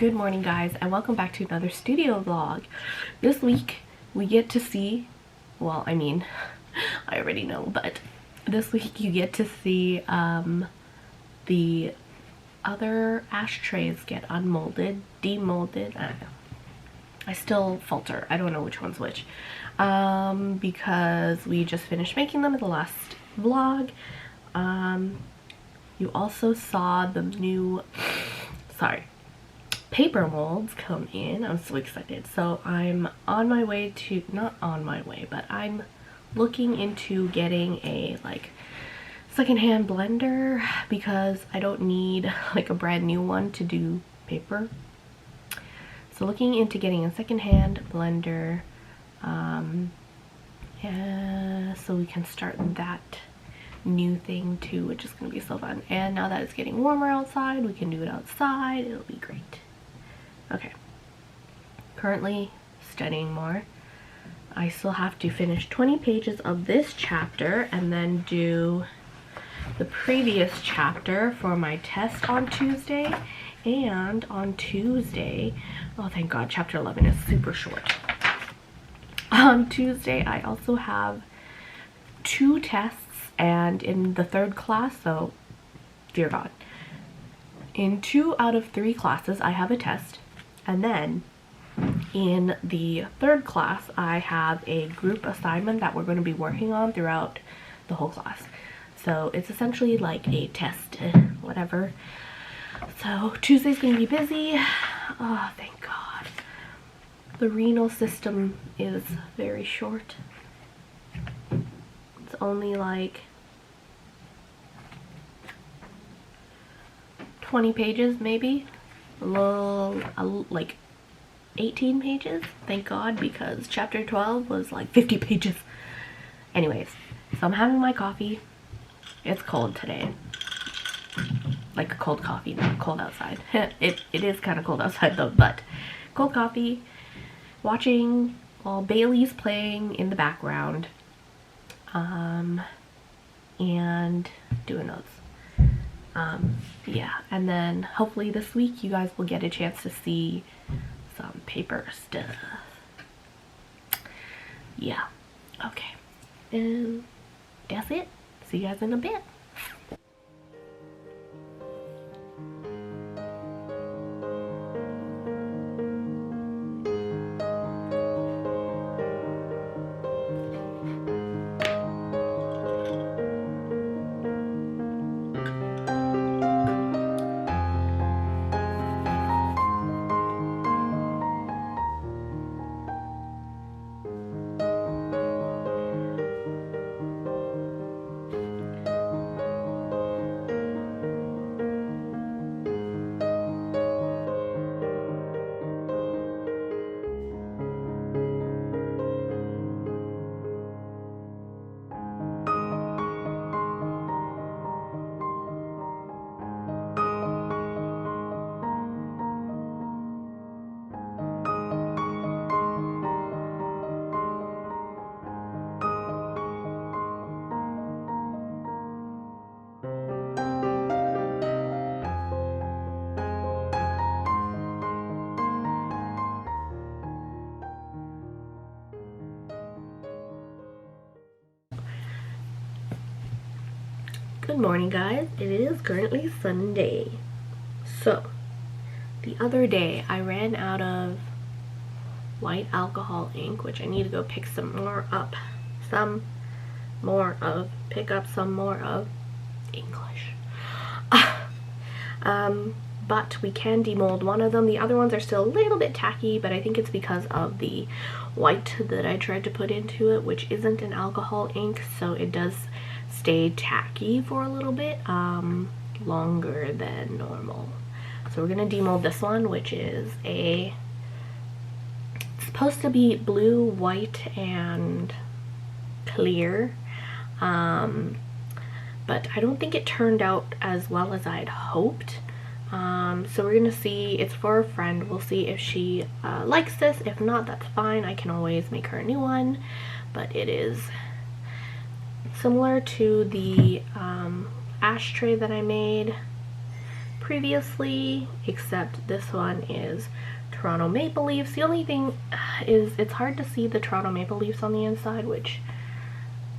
Good morning, guys, and welcome back to another studio vlog. This week we get to see, well, I mean, I already know, but this week you get to see the other ashtrays get unmolded, demolded. I don't know. I still falter. I don't know which one's which, because we just finished making them in the last vlog. You also saw the new, paper molds come in. I'm so excited. So I'm on my way to, not on my way, but I'm looking into getting a secondhand blender because I don't need like a brand new one to do paper. So looking into getting a secondhand blender, so we can start that new thing too, which is going to be so fun. And now that it's getting warmer outside, we can do it outside. It'll be great. Okay, currently studying more. I still have to finish 20 pages of this chapter and then do the previous chapter for my test on Tuesday. And on Tuesday, oh thank God, chapter 11 is super short. On Tuesday I also have 2 tests, and in the 3rd class, so dear God, in 2 out of 3 classes I have a test, and then in the 3rd class I have a group assignment that we're going to be working on throughout the whole class. So it's essentially like a test, whatever. So Tuesday's going to be busy. Oh, thank God. The renal system is very short. It's only like 20 pages maybe. Like 18 pages. Thank God, because chapter 12 was like 50 pages. Anyways, so I'm having my coffee. It's cold today. Like a cold coffee, not cold outside. It is kind of cold outside though, but cold coffee, watching while Bailey's playing in the background, and doing notes. Yeah, and then hopefully this week you guys will get a chance to see some paper stuff. Yeah, okay, and that's it. See you guys in a bit. Good morning, guys. It is currently Sunday. So the other day I ran out of white alcohol ink, which I need to go pick some more up. Pick up some more of English. But we can demold one of them. The other ones are still a little bit tacky, but I think it's because of the white that I tried to put into it, which isn't an alcohol ink, so it does stay tacky for a little bit longer than normal. So we're gonna demold this one, which is it's supposed to be blue, white, and clear, but I don't think it turned out as well as I'd hoped. So we're gonna see. It's for a friend. We'll see if she likes this. If not, that's fine. I can always make her a new one, but it is similar to the ashtray that I made previously, except this one is Toronto Maple Leafs. The only thing is it's hard to see the Toronto Maple Leafs on the inside, which,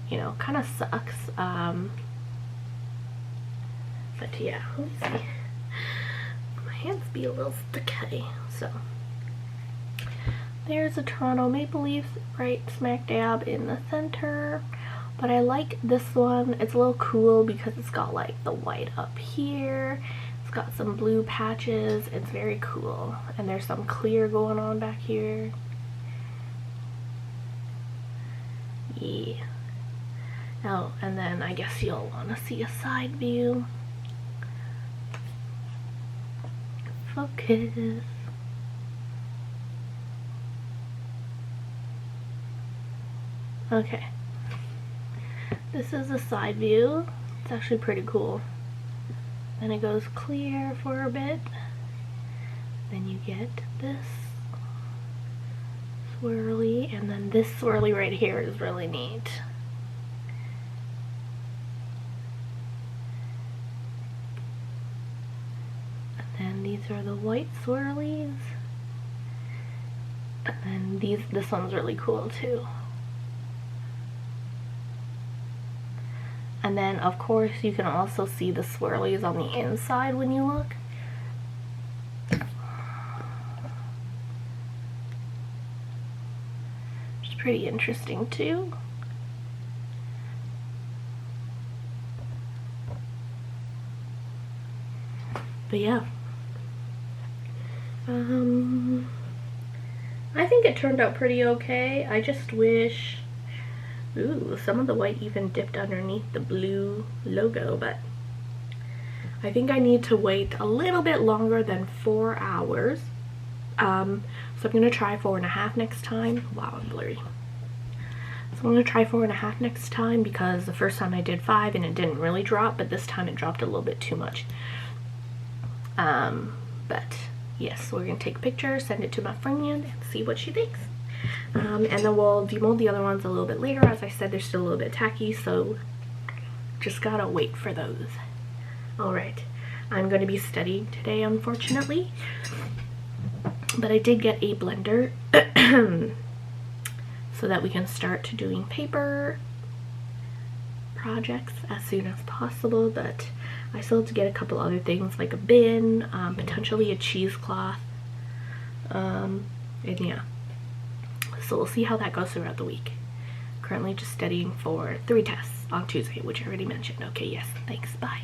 you know, kind of sucks. But yeah, let me see. My hands be a little sticky. So there's a Toronto Maple Leafs right smack dab in the center. But I like this one. It's a little cool because it's got like the white up here. It's got some blue patches. It's very cool. And there's some clear going on back here. Yeah. Oh, and then I guess you'll want to see a side view. Focus. Okay. This is a side view. It's actually pretty cool. Then it goes clear for a bit. Then you get this swirly, and then this swirly right here is really neat. And then these are the white swirlies. And then this one's really cool too. And then, of course, you can also see the swirlies on the inside when you look. Which is pretty interesting, too. But yeah. I think it turned out pretty okay. I just wish... Ooh, some of the white even dipped underneath the blue logo, but I think I need to wait a little bit longer than 4 hours. So I'm going to try 4.5 next time. Wow, I'm blurry. So I'm going to try 4.5 next time because the first time I did 5 and it didn't really drop, but this time it dropped a little bit too much. But yes, we're going to take a picture, send it to my friend, and see what she thinks. And then we'll demold the other ones a little bit later. As I said, they're still a little bit tacky, so just gotta wait for those. Alright, I'm going to be studying today, unfortunately. But I did get a blender so that we can start doing paper projects as soon as possible. But I still have to get a couple other things like a bin, potentially a cheesecloth, and yeah. So we'll see how that goes throughout the week. Currently just studying for 3 tests on Tuesday, which I already mentioned. Okay, yes, thanks, bye.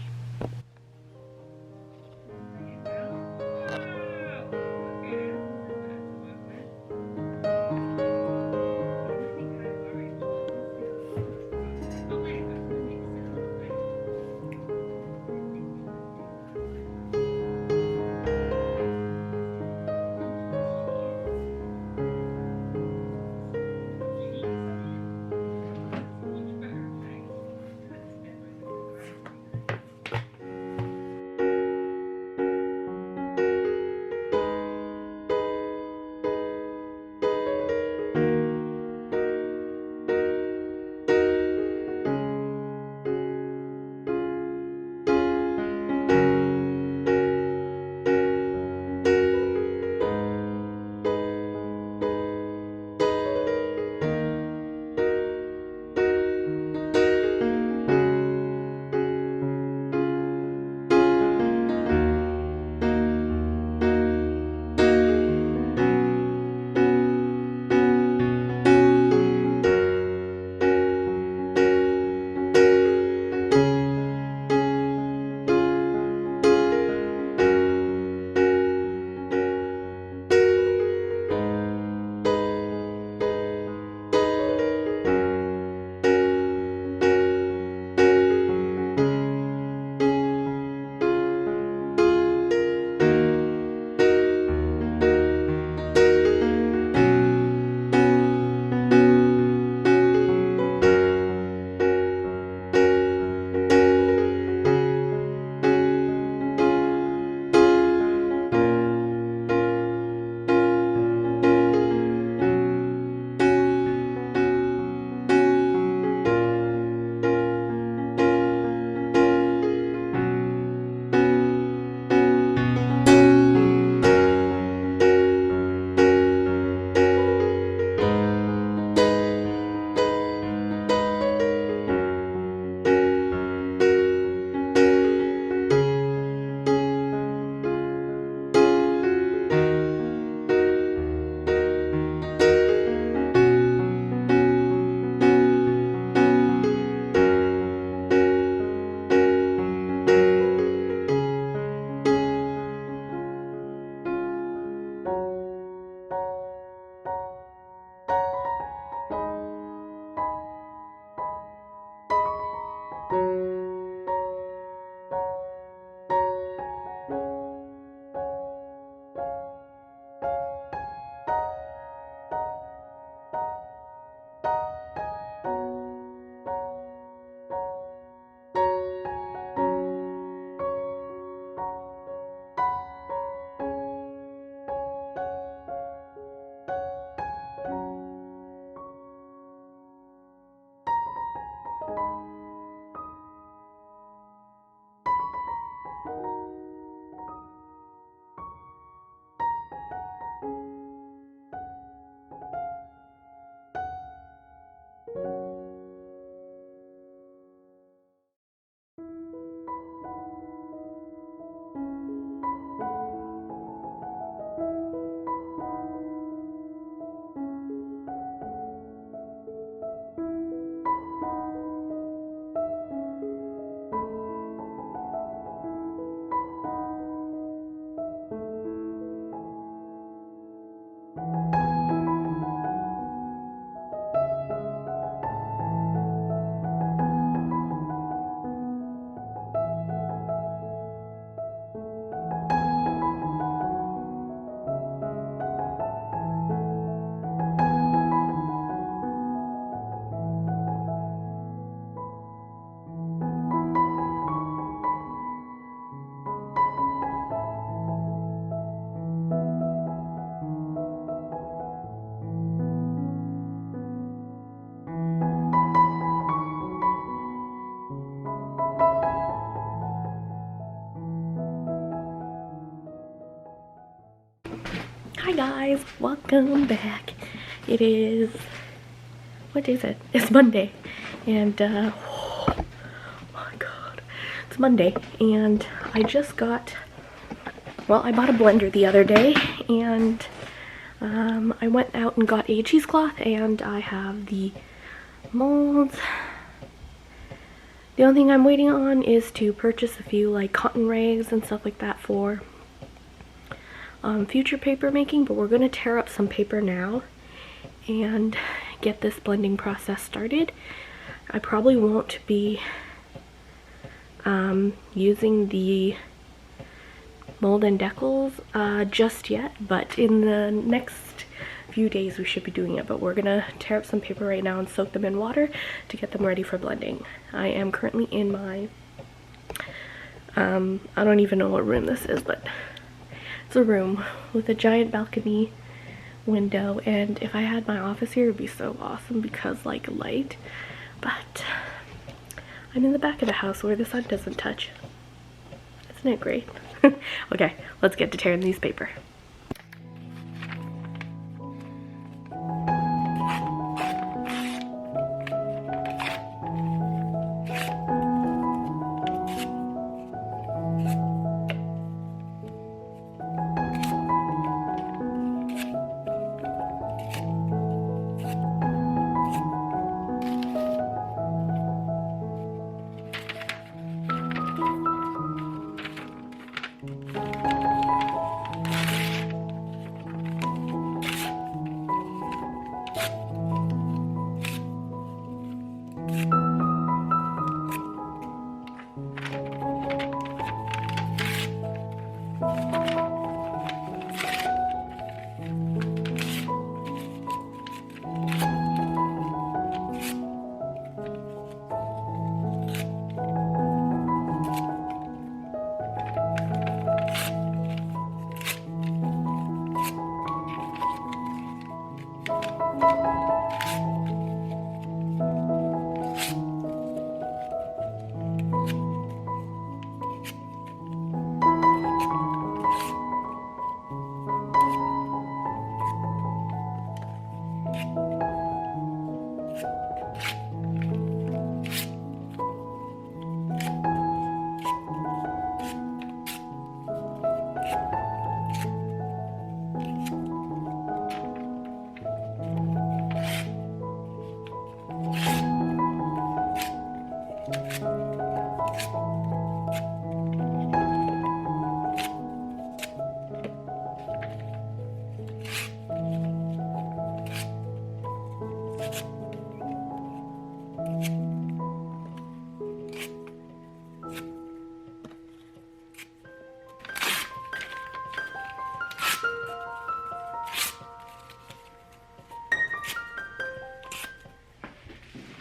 guys, welcome back. It is, what day is it? It's Monday, and oh my god, it's Monday, and I just got, well, I bought a blender the other day, and I went out and got a cheesecloth, and I have the molds. The only thing I'm waiting on is to purchase a few like cotton rags and stuff like that for future paper making, but we're going to tear up some paper now and get this blending process started. I probably won't be using the mold and decals just yet, but in the next few days we should be doing it. But we're gonna tear up some paper right now and soak them in water to get them ready for blending. I am currently in my I don't even know what room this is, but it's a room with a giant balcony window, and if I had my office here it would be so awesome because like light, but I'm in the back of the house where the sun doesn't touch. Isn't it great? Okay, let's get to tearing these paper.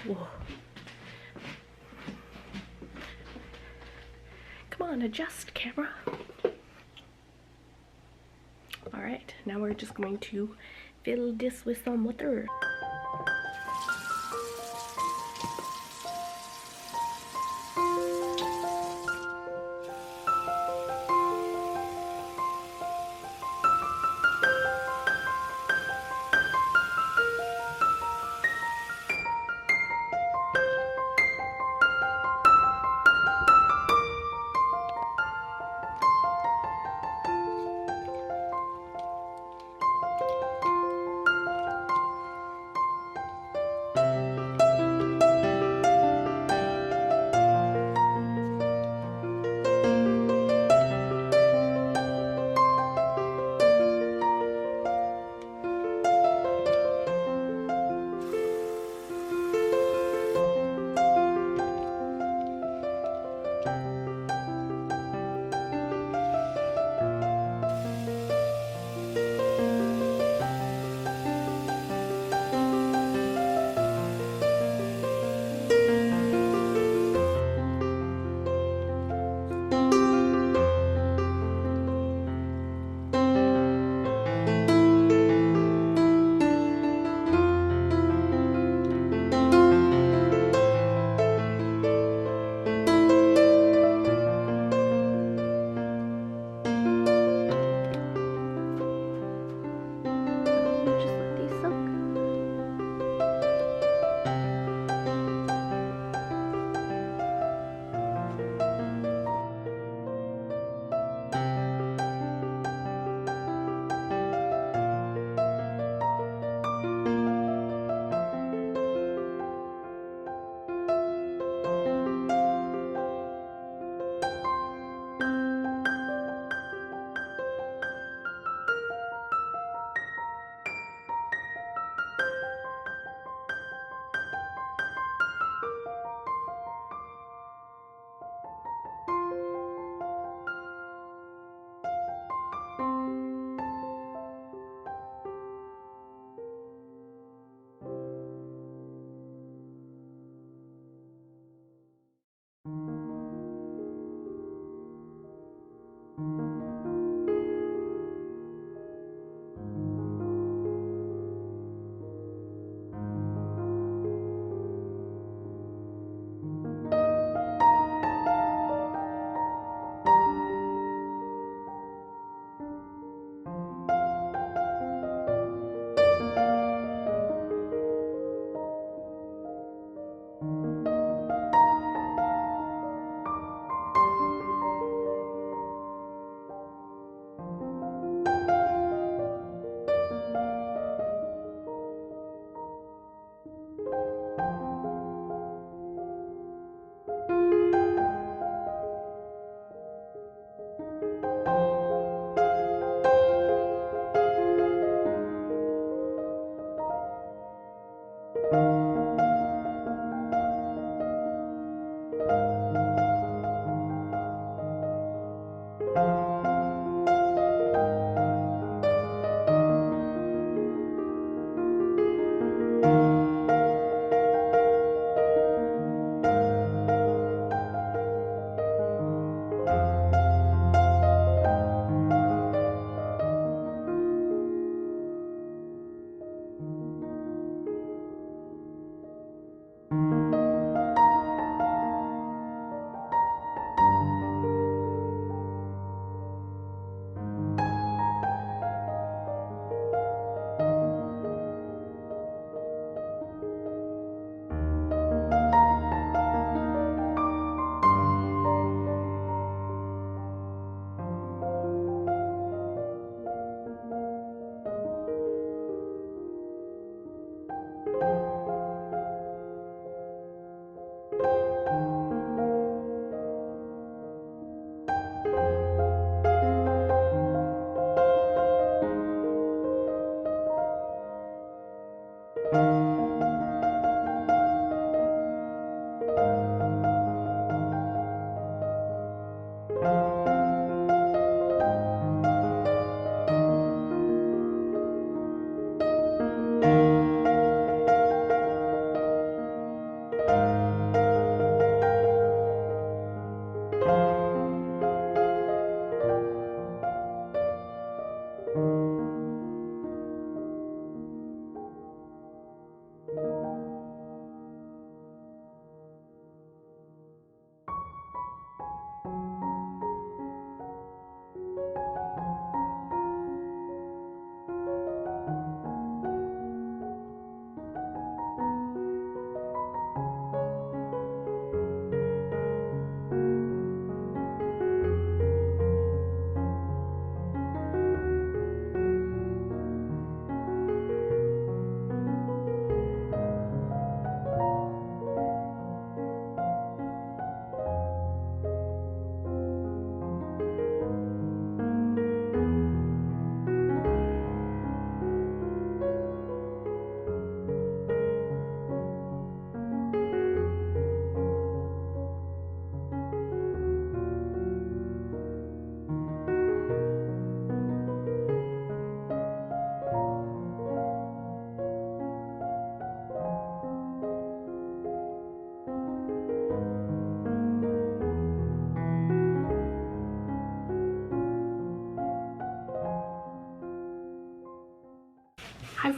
Whoa. Come on, adjust, camera. Alright, now we're just going to fill this with some water.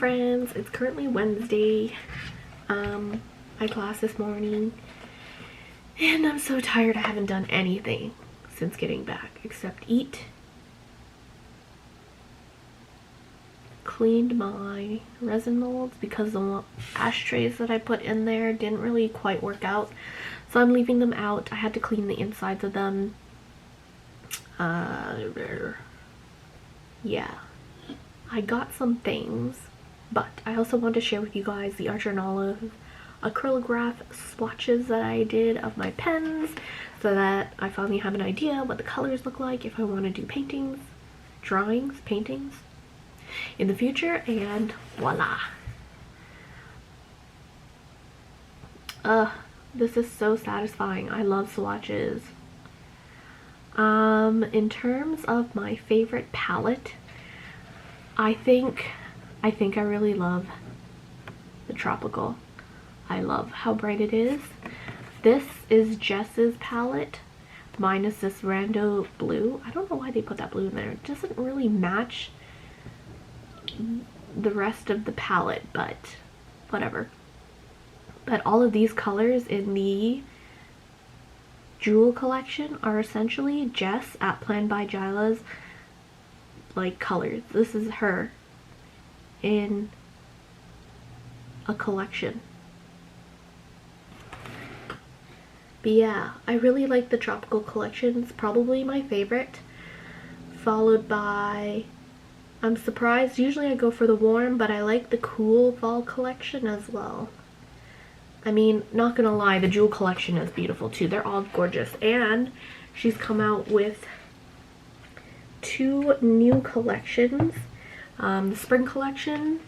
friends, it's currently Wednesday. I had class this morning and I'm so tired. I haven't done anything since getting back except eat, cleaned my resin molds because the ashtrays that I put in there didn't really quite work out, so I'm leaving them out. I had to clean the insides of them. Yeah, I got some things, but I also want to share with you guys the Archer and Olive acrylograph swatches that I did of my pens, so that I finally have an idea what the colors look like if I want to do paintings, drawings, paintings in the future, and voila. This is so satisfying. I love swatches. In terms of my favorite palette, I think I really love the Tropical. I love how bright it is. This is Jess's palette minus this rando blue. I don't know why they put that blue in there. It doesn't really match the rest of the palette, but whatever. But all of these colors in the Jewel collection are essentially Jess at Plan by Jysla's like colors. This is her in a collection. But yeah, I really like the Tropical collection. It's probably my favorite, followed by, I'm surprised, usually I go for the warm, but I like the cool fall collection as well. I mean, not gonna lie, the Jewel collection is beautiful too. They're all gorgeous. And she's come out with 2 new collections. The spring collection,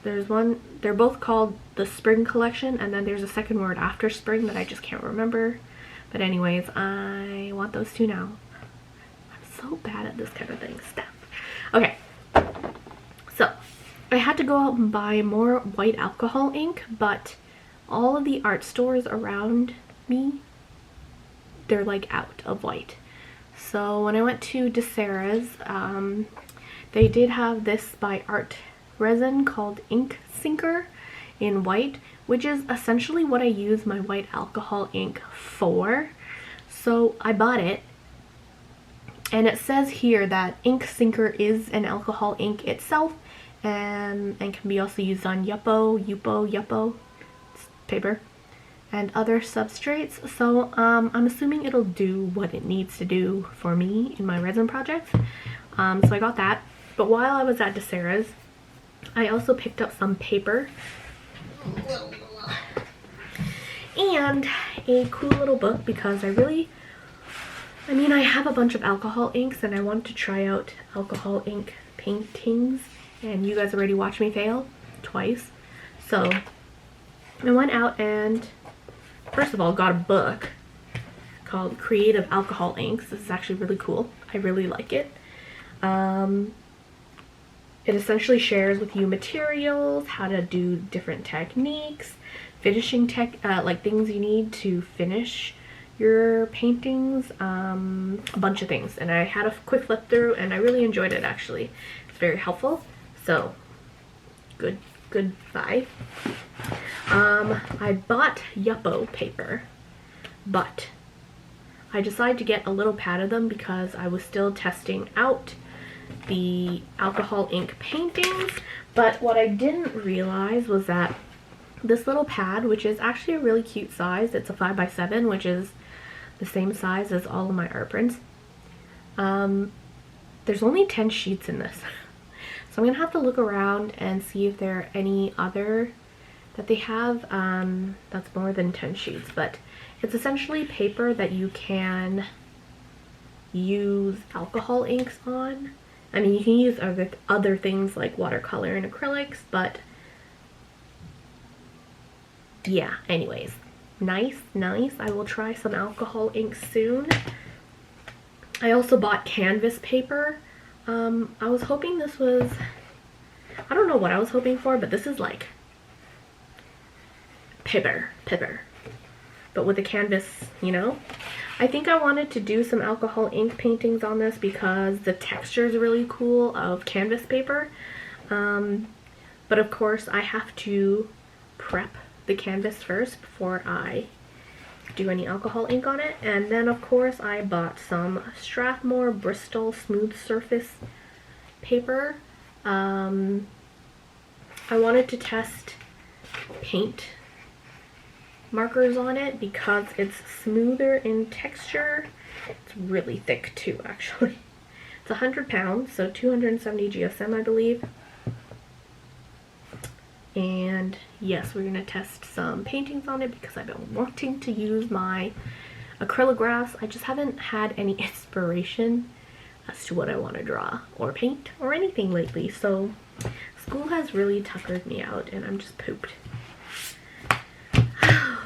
there's one, they're both called the spring collection, and then there's a second word after spring that I just can't remember. But anyways, I want those 2 now. I'm so bad at this kind of thing. Stuff. Okay. So, I had to go out and buy more white alcohol ink, but all of the art stores around me, they're like out of white. So when I went to DeSera's, they did have this by Resin called Ink Sinker in white, which is essentially what I use my white alcohol ink for. So I bought it, and it says here that Ink Sinker is an alcohol ink itself, and can be also used on Yupo paper and other substrates. So I'm assuming it'll do what it needs to do for me in my resin projects. So I got that. But while I was at DeSera's, I also picked up some paper and a cool little book because I have a bunch of alcohol inks and I want to try out alcohol ink paintings, and you guys already watched me fail twice. So I went out and first of all got a book called Creative Alcohol Inks. This is actually really cool. I really like it. It essentially shares with you materials, how to do different techniques, finishing like things you need to finish your paintings, a bunch of things. And I had a quick flip through and I really enjoyed it actually. It's very helpful. So good buy. I bought Yupo paper, but I decided to get a little pad of them because I was still testing out the alcohol ink paintings. But what I didn't realize was that this little pad, which is actually a really cute size, it's a 5x7, which is the same size as all of my art prints. There's only 10 sheets in this. So I'm gonna have to look around and see if there are any other that they have that's more than 10 sheets. But it's essentially paper that you can use alcohol inks on. I mean, you can use other things like watercolor and acrylics, but yeah, anyways, nice. I will try some alcohol inks soon. I also bought canvas paper. I was hoping this was, I don't know what I was hoping for, but this is like paper, but with the canvas, you know. I think I wanted to do some alcohol ink paintings on this because the texture is really cool of canvas paper, but But of course I have to prep the canvas first before I do any alcohol ink on it. And then of course I bought some Strathmore Bristol smooth surface paper. I wanted to test paint markers on it because it's smoother in texture. It's really thick too, actually. It's 100 pounds, so 270 GSM, I believe. And yes, we're gonna test some paintings on it because I've been wanting to use my acrylographs. I just haven't had any inspiration as to what I want to draw or paint or anything lately. So school has really tuckered me out and I'm just pooped.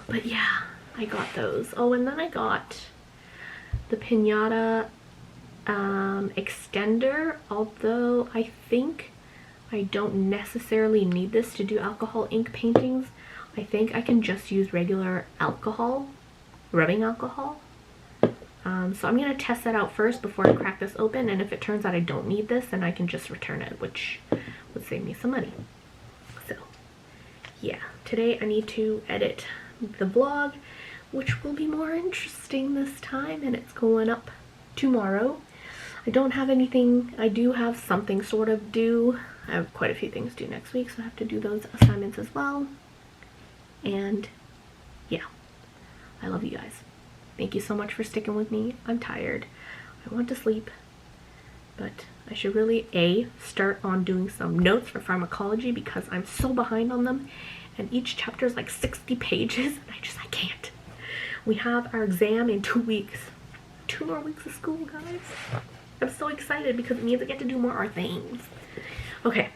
But yeah, I got those. Oh, and then I got the Pinata extender, although I think I don't necessarily need this to do alcohol ink paintings. I think I can just use regular alcohol, rubbing alcohol. So I'm going to test that out first before I crack this open, and if it turns out I don't need this, then I can just return it, which would save me some money. So yeah, today I need to edit the vlog, which will be more interesting this time, and it's going up tomorrow. I don't have anything. I do have something sort of due. I have quite a few things due next week, so I have to do those assignments as well. And yeah, I love you guys. Thank you so much for sticking with me. I'm tired. I want to sleep, but I should really start on doing some notes for pharmacology because I'm so behind on them, and each chapter is like 60 pages and I can't. We have our exam in 2 weeks. 2 more weeks of school, guys. I'm so excited because it means I get to do more art things. Okay.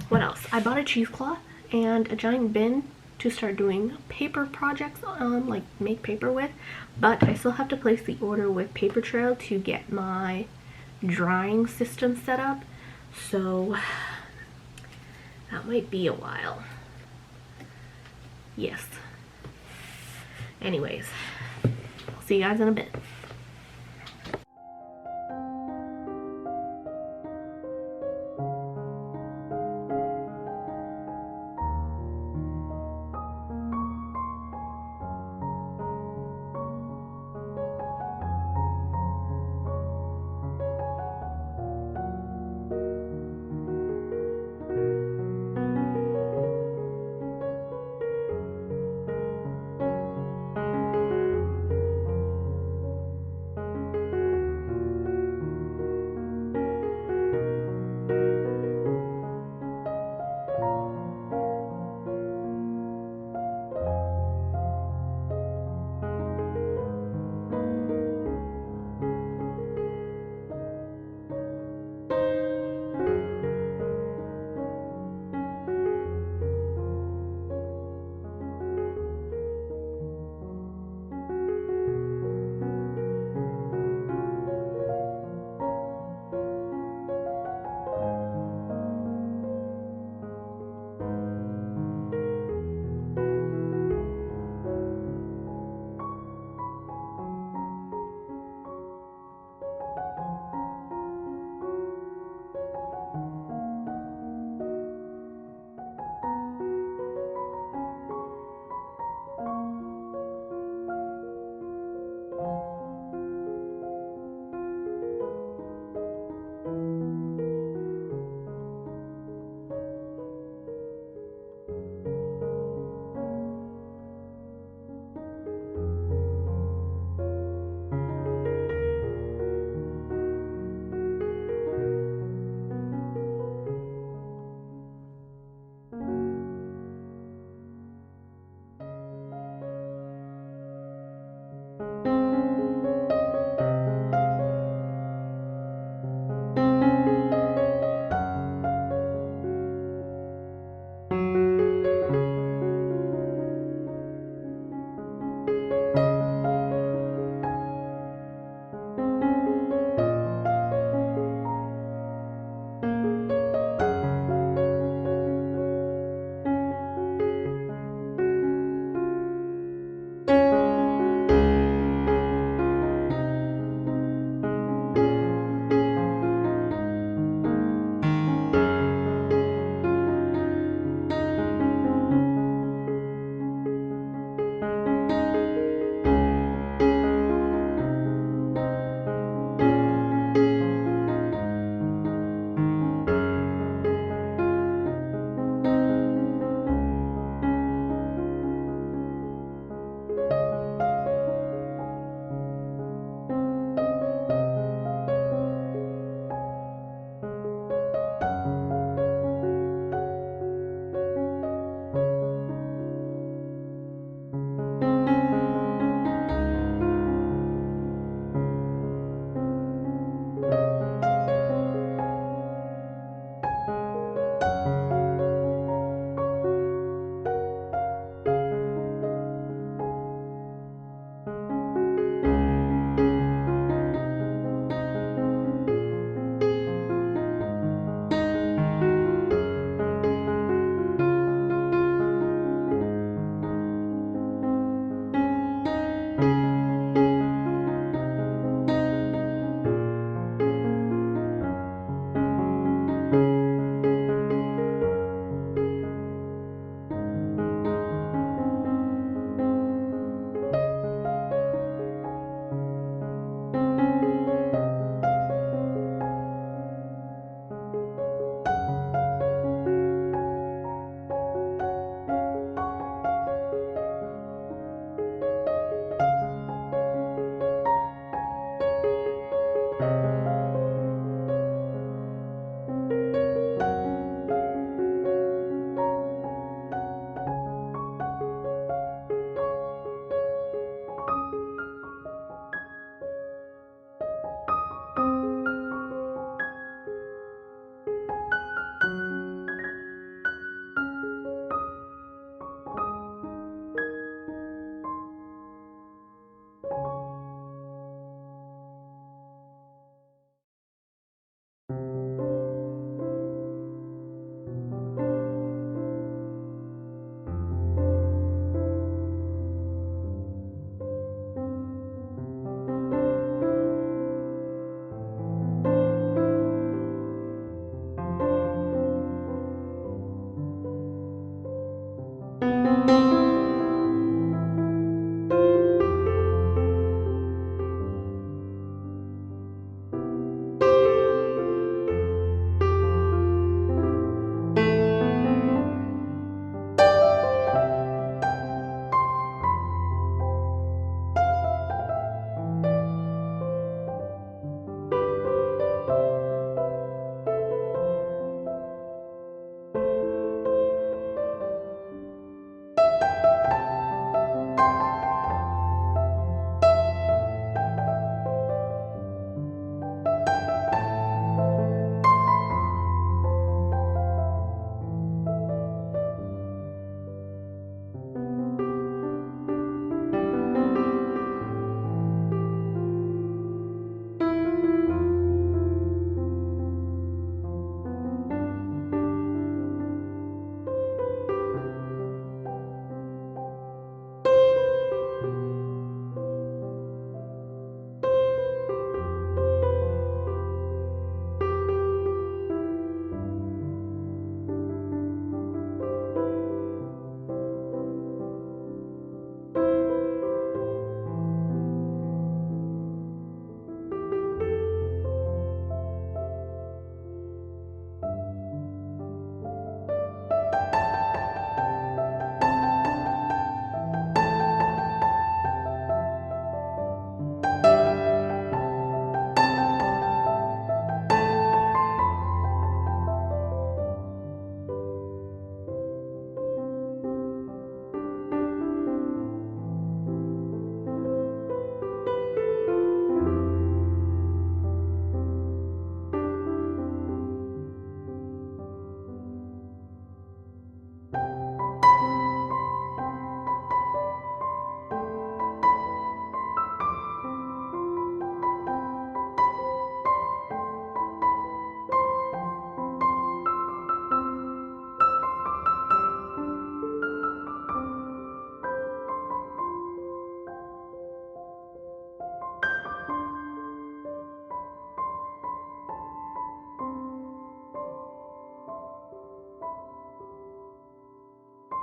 What else? I bought a cheesecloth and a giant bin to start doing paper projects, like make paper with, but I still have to place the order with Paper Trail to get my drying system set up, so that might be a while. Yes. Anyways, I'll see you guys in a bit.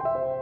you.